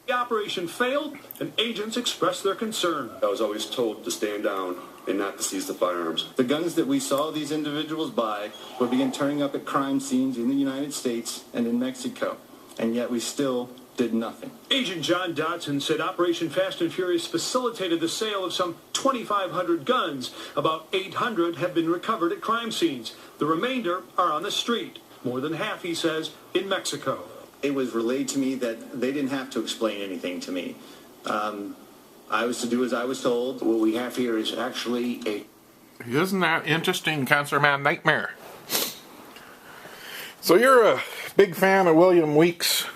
The operation failed, and agents expressed their concern. I was always told to stand down and not to seize the firearms. The guns that we saw these individuals buy would begin turning up at crime scenes in the United States and in Mexico, and yet we still did nothing. Agent John Dodson said Operation Fast and Furious facilitated the sale of some 2,500 guns. About 800 have been recovered at crime scenes. The remainder are on the street. More than half, he says, in Mexico. It was relayed to me that they didn't have to explain anything to me. I was to do as I was told. What we have here is actually a... Isn't that interesting, Cancer Man Nightmare? So you're a big fan of William Weeks,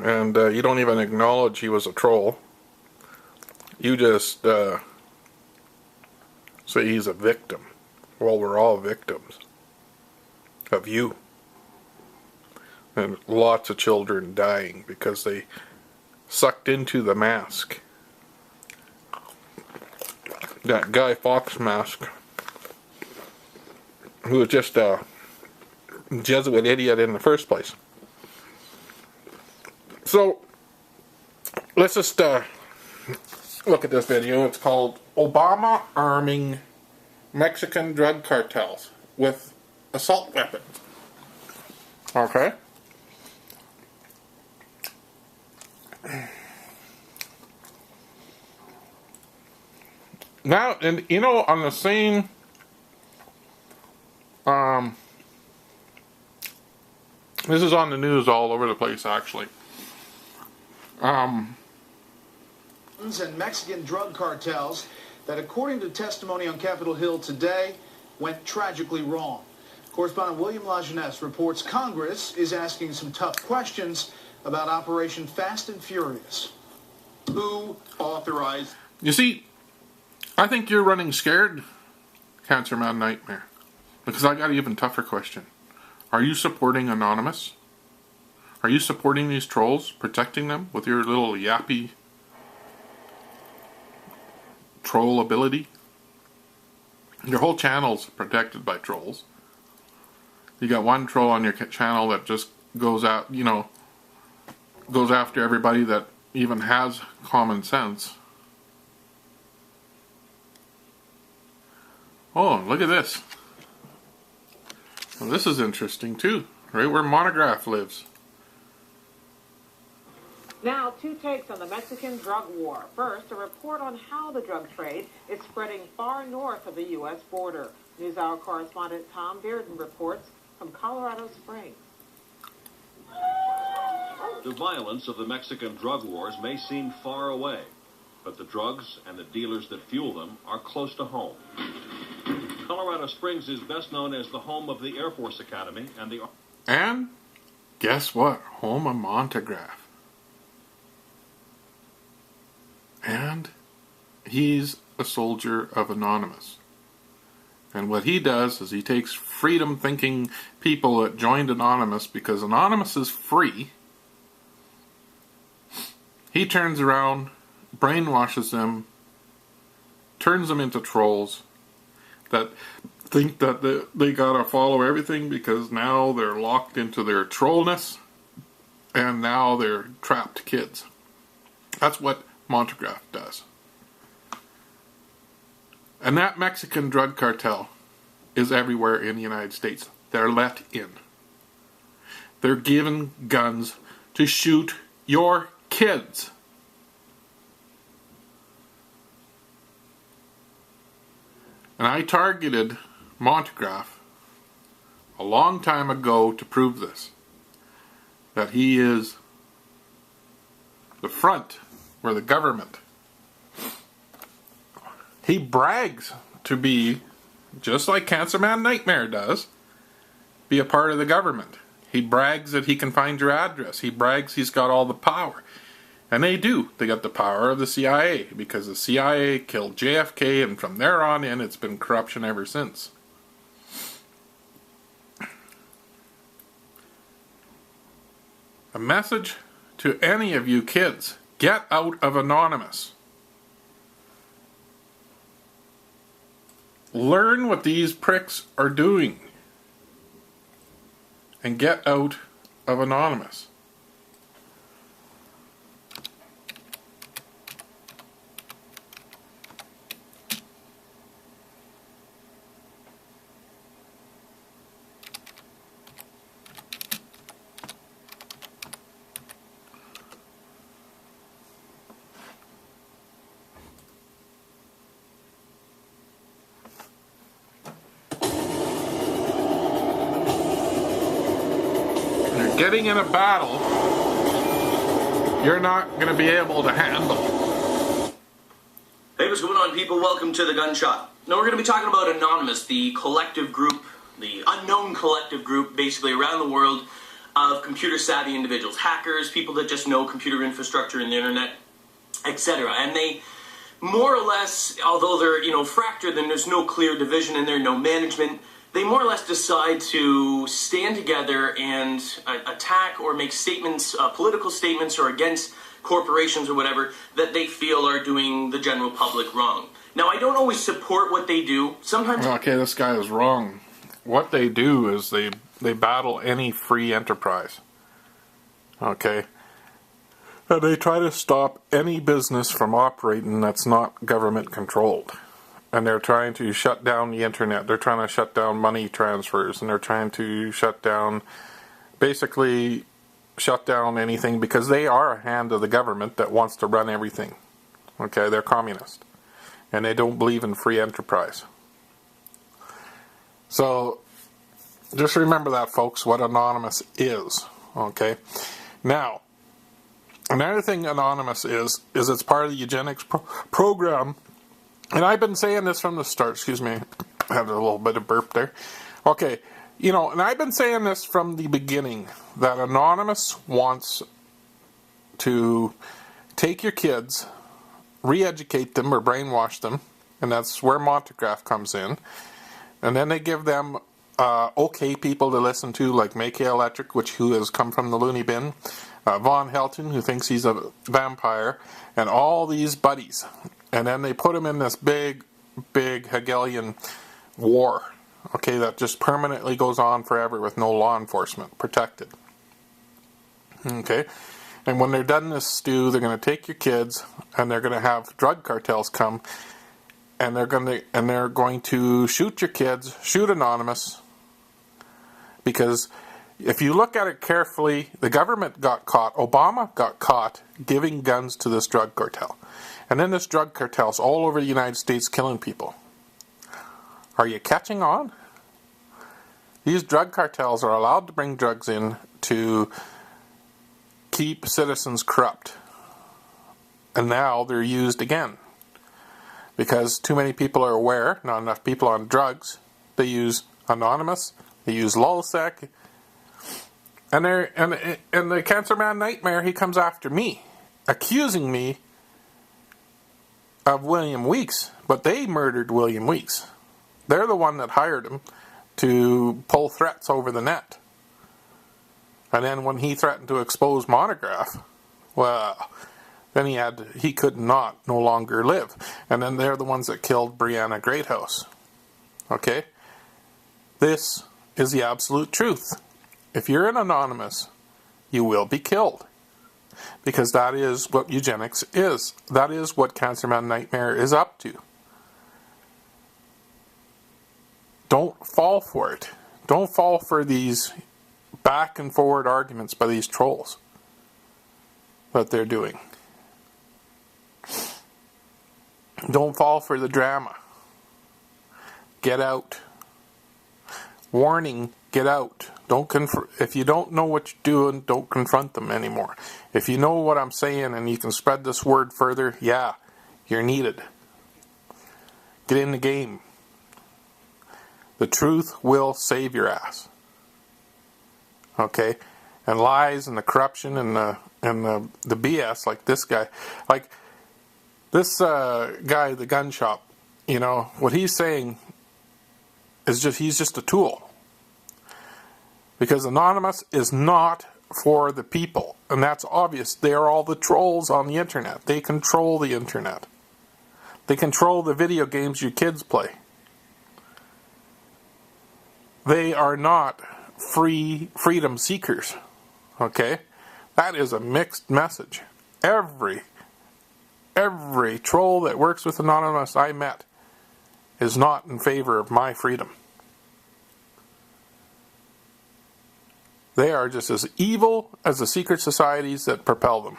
and you don't even acknowledge he was a troll. You just say he's a victim. Well, we're all victims of you. And lots of children dying because they sucked into the mask. That Guy Fawkes mask, who was just a Jesuit idiot in the first place. So, let's just look at this video. It's called Obama Arming Mexican Drug Cartels with Assault Weapons. Okay? Now, and you know, on the same this is on the news all over the place, actually. And Mexican drug cartels that, according to testimony on Capitol Hill today, went tragically wrong. Correspondent William Lajeunesse reports Congress is asking some tough questions about Operation Fast and Furious. Who authorized... You see, I think you're running scared, Cancer Man Nightmare. Because I got an even tougher question. Are you supporting Anonymous? Are you supporting these trolls? Protecting them with your little yappy troll ability? Your whole channel's protected by trolls. You got one troll on your channel that just goes out, you know, goes after everybody that even has common sense. Oh, look at this. Well, this is interesting too, right where Monograph lives. Now, two takes on the Mexican drug war. First, a report on how the drug trade is spreading far north of the U.S. border. NewsHour correspondent Tom Bearden reports from Colorado Springs. The violence of the Mexican drug wars may seem far away, but the drugs and the dealers that fuel them are close to home. Colorado Springs is best known as the home of the Air Force Academy and the... And guess what? Home of Monograph. And he's a soldier of Anonymous. And what he does is he takes freedom-thinking people that joined Anonymous, because Anonymous is free. He turns around, brainwashes them, turns them into trolls that think that they gotta follow everything because now they're locked into their trollness and now they're trapped kids. That's what Monograph does. And that Mexican drug cartel is everywhere in the United States. They're let in. They're given guns to shoot your kids. And I targeted Monograph a long time ago to prove this. That he is the front for the government. He brags to be, just like Cancer Man Nightmare does, be a part of the government. He brags that he can find your address. He brags he's got all the power. And they do. They got the power of the CIA, because the CIA killed JFK, and from there on in, it's been corruption ever since. A message to any of you kids: get out of Anonymous. Learn what these pricks are doing. And get out of Anonymous. getting in a battle you're not going to be able to handle. Hey, what's going on, people? Welcome to The Gunshot. Now, we're going to be talking about Anonymous, the collective group, the unknown collective group, basically around the world, of computer-savvy individuals, hackers, people that just know computer infrastructure and the internet, etc. And they, more or less, although they're, fractured and there's no clear division in there, no management, they more or less decide to stand together and attack or make statements, political statements, or against corporations or whatever that they feel are doing the general public wrong. Now, I don't always support what they do. Sometimes... Okay, this guy is wrong. What they do is they battle any free enterprise. Okay? And they try to stop any business from operating that's not government controlled. And they're trying to shut down the internet. They're trying to shut down money transfers. And they're trying to shut down, basically shut down anything, because they are a hand of the government that wants to run everything. Okay, they're communist. And they don't believe in free enterprise. So, just remember that, folks, what Anonymous is. Okay? Now, another thing Anonymous is it's part of the eugenics program. And I've been saying this from the start. Excuse me. I had a little bit of burp there. Okay. And I've been saying this from the beginning, that Anonymous wants to take your kids, re-educate them or brainwash them, and that's where Montegraph comes in. And then they give them okay people to listen to, like Make Electric, who has come from the loony bin, Von Helton, who thinks he's a vampire, and all these buddies. And then they put him in this big Hegelian war, okay, that just permanently goes on forever with no law enforcement, protected. Okay? And when they're done this stew, they're going to take your kids, and they're going to have drug cartels come, and they're going to shoot your kids, shoot Anonymous, because if you look at it carefully, the government got caught, Obama got caught giving guns to this drug cartel. And then this drug cartel's all over the United States killing people. Are you catching on? These drug cartels are allowed to bring drugs in to keep citizens corrupt. And now they're used again. Because too many people are aware, not enough people on drugs. They use Anonymous, they use Lulsec, and the Cancer Man Nightmare, he comes after me, accusing me of William Weeks, but they murdered William Weeks. They're the one that hired him to pull threats over the net. And then when he threatened to expose Monograph, well, then he could no longer live. And then they're the ones that killed Brianna Greathouse. Okay? This is the absolute truth. If you're an Anonymous, you will be killed. Because that is what eugenics is. That is what Cancer Man Nightmare is up to. Don't fall for it. Don't fall for these back and forward arguments by these trolls that they're doing. Don't fall for the drama. Get out. Warning, get out. If you don't know what you're doing, don't confront them anymore. If you know what I'm saying and you can spread this word further, yeah, you're needed. Get in the game. The truth will save your ass. Okay? And lies and the corruption and the BS, like this guy. Like this guy, the gun shop, what he's saying is he's just a tool. Because Anonymous is not for the people. And that's obvious. They are all the trolls on the internet. They control the internet. They control the video games your kids play. They are not freedom seekers. Okay? That is a mixed message. Every troll that works with Anonymous I met is not in favor of my freedom. They are just as evil as the secret societies that propel them.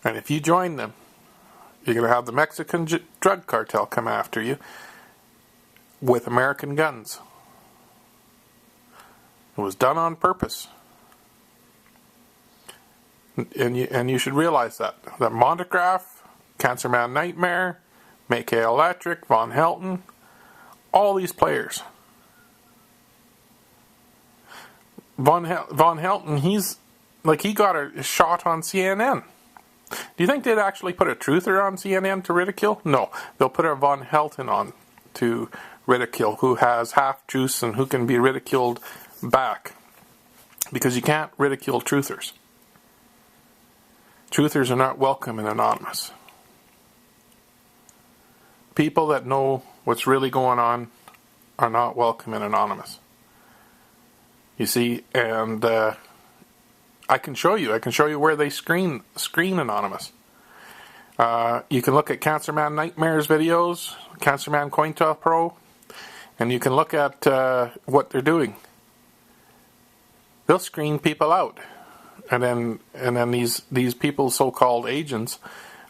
And if you join them, you're going to have the Mexican drug cartel come after you with American guns. It was done on purpose. And you should realize that Monograph, Cancer Man Nightmare, Make Electric, Von Helton, all these players. Von Helton, he got a shot on CNN. Do you think they'd actually put a truther on CNN to ridicule? No, they'll put a Von Helton on to ridicule, who has half-truths and who can be ridiculed back. Because you can't ridicule truthers. Truthers are not welcome in Anonymous. People that know what's really going on are not welcome in Anonymous. You see, and I can show you where they screen Anonymous. You can look at Cancer Man Nightmare's videos, Cancer Man COINTEL Pro, and you can look at what they're doing. They'll screen people out, and then these people, so-called agents,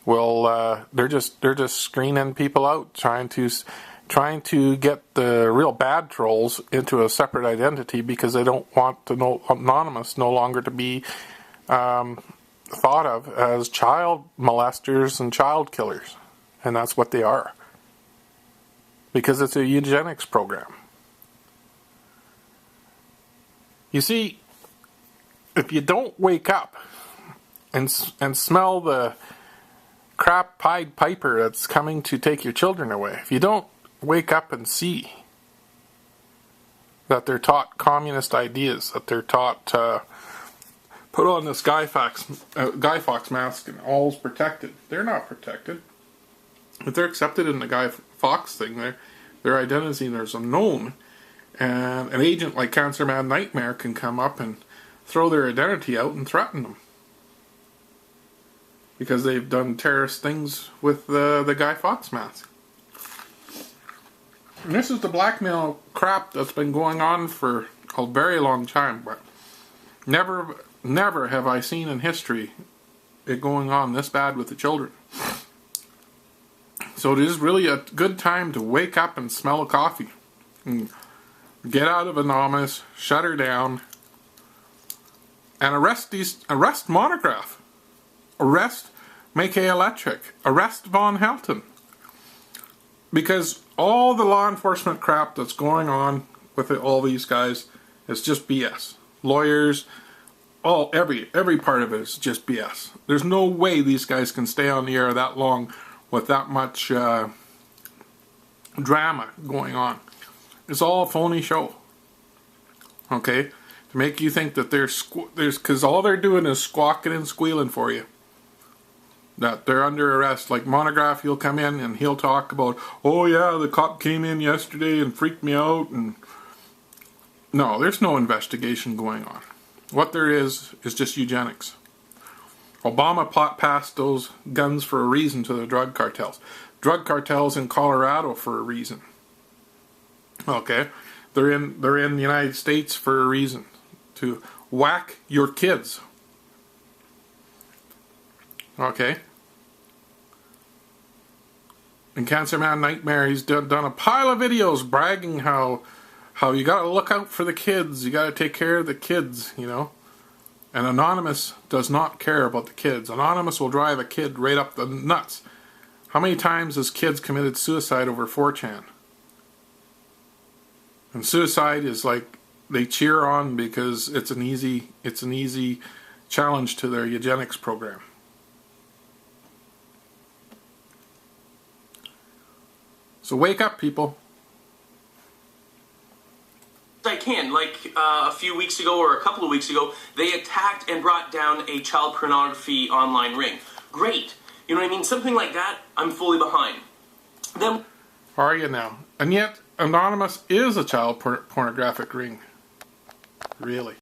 will they're just screening people out, trying to get the real bad trolls into a separate identity because they don't want to know Anonymous no longer to be thought of as child molesters and child killers. And that's what they are. Because it's a eugenics program. You see, if you don't wake up and smell the crap Pied Piper that's coming to take your children away, if you don't wake up and see that they're taught communist ideas, that they're taught put on this Guy Fawkes mask and all's protected. They're not protected. If they're accepted in the Guy Fawkes thing, their identity is unknown, and an agent like Cancer Man Nightmare can come up and throw their identity out and threaten them because they've done terrorist things with the Guy Fawkes mask. And this is the blackmail crap that's been going on for a very long time, but never have I seen in history it going on this bad with the children. So it is really a good time to wake up and smell a coffee. And get out of Anonymous, shut her down, and arrest Monograph. Arrest Make Electric. Arrest Von Helton. Because all the law enforcement crap that's going on with all these guys is just BS. Lawyers, every part of it is just BS. There's no way these guys can stay on the air that long with that much drama going on. It's all a phony show. Okay? To make you think that because all they're doing is squawking and squealing for you. That they're under arrest. Like Monograph, he'll come in and he'll talk about, oh yeah, the cop came in yesterday and freaked me out. And no, there's no investigation going on. What there is just eugenics. Obama passed those guns for a reason to the drug cartels. Drug cartels in Colorado for a reason. Okay, they're in the United States for a reason, to whack your kids. Okay. And Cancer Man Nightmare, he's done a pile of videos bragging how you gotta look out for the kids, you gotta take care of the kids, you know. And Anonymous does not care about the kids. Anonymous will drive a kid right up the nuts. How many times has kids committed suicide over 4chan? And suicide is like they cheer on because it's an easy challenge to their eugenics program. So wake up, people. I can. Like a few weeks ago or a couple of weeks ago, they attacked and brought down a child pornography online ring. Great. You know what I mean? Something like that, I'm fully behind. Then, are you now? And yet, Anonymous is a child pornographic ring. Really.